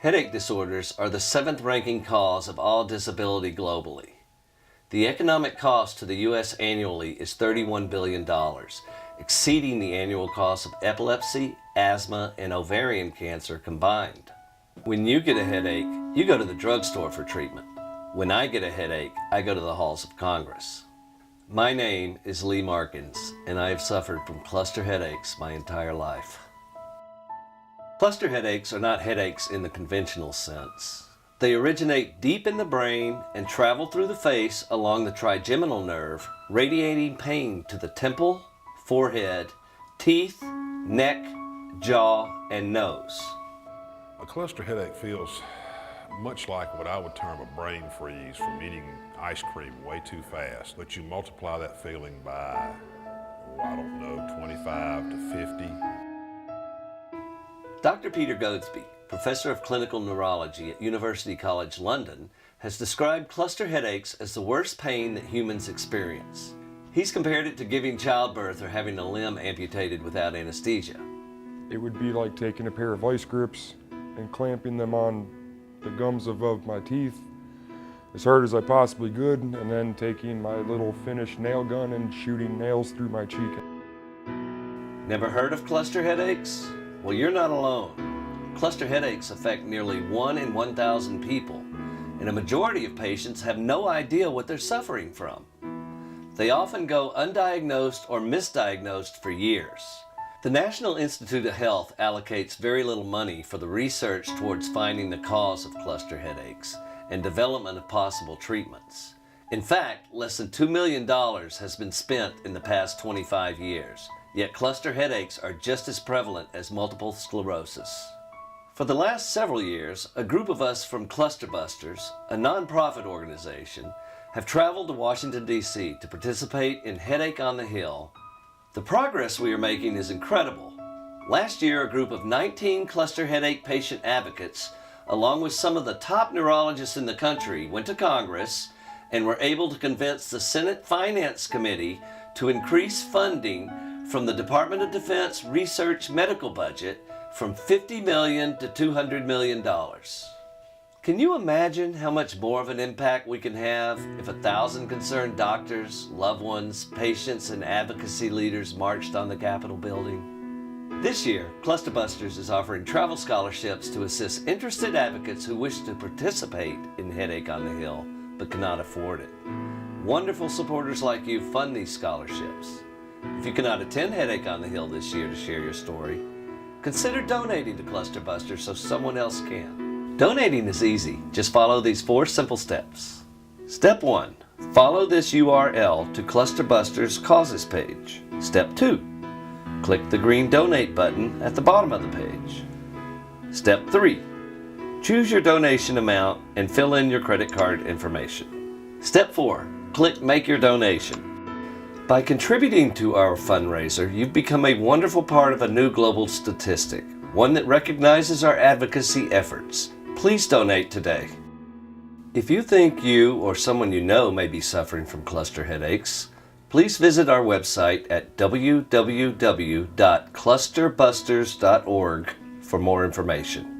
Headache disorders are the 7th ranking cause of all disability globally. The economic cost to the U.S. annually is $31 billion, exceeding the annual cost of epilepsy, asthma, and ovarian cancer combined. When you get a headache, you go to the drugstore for treatment. When I get a headache, I go to the halls of Congress. My name is Lee Markins, and I have suffered from cluster headaches my entire life. Cluster headaches are not headaches in the conventional sense. They originate deep in the brain and travel through the face along the trigeminal nerve, radiating pain to the temple, forehead, teeth, neck, jaw, and nose. A cluster headache feels much like what I would term a brain freeze from eating ice cream way too fast. But you multiply that feeling by, I don't know, 25 to 50. Dr. Peter Goadsby, professor of clinical neurology at University College London, has described cluster headaches as the worst pain that humans experience. He's compared it to giving childbirth or having a limb amputated without anesthesia. It would be like taking a pair of vice grips and clamping them on the gums above my teeth as hard as I possibly could, and then taking my little finished nail gun and shooting nails through my cheek. Never heard of cluster headaches? Well, you're not alone. Cluster headaches affect nearly 1 in 1,000 people, and a majority of patients have no idea what they're suffering from. They often go undiagnosed or misdiagnosed for years. The National Institute of Health allocates very little money for the research towards finding the cause of cluster headaches and development of possible treatments. In fact, less than $2 million has been spent in the past 25 years. Yet cluster headaches are just as prevalent as multiple sclerosis. For the last several years, a group of us from Cluster Busters, a nonprofit organization, have traveled to Washington, D.C. to participate in Headache on the Hill. The progress we are making is incredible. Last year, a group of 19 cluster headache patient advocates, along with some of the top neurologists in the country, went to Congress and were able to convince the Senate Finance Committee to increase funding from the Department of Defense research medical budget from $50 million to $200 million. Can you imagine how much more of an impact we can have if 1,000 concerned doctors, loved ones, patients, and advocacy leaders marched on the Capitol building? This year, Cluster Busters is offering travel scholarships to assist interested advocates who wish to participate in Headache on the Hill but cannot afford it. Wonderful supporters like you fund these scholarships. If you cannot attend Headache on the Hill this year to share your story, consider donating to Cluster Busters so someone else can. Donating is easy. Just follow these 4 simple steps. Step 1. Follow this URL to Cluster Busters Causes page. Step 2. Click the green Donate button at the bottom of the page. Step 3. Choose your donation amount and fill in your credit card information. Step 4. Click Make Your Donation. By contributing to our fundraiser, you've become a wonderful part of a new global statistic, one that recognizes our advocacy efforts. Please donate today. If you think you or someone you know may be suffering from cluster headaches, please visit our website at www.clusterbusters.org for more information.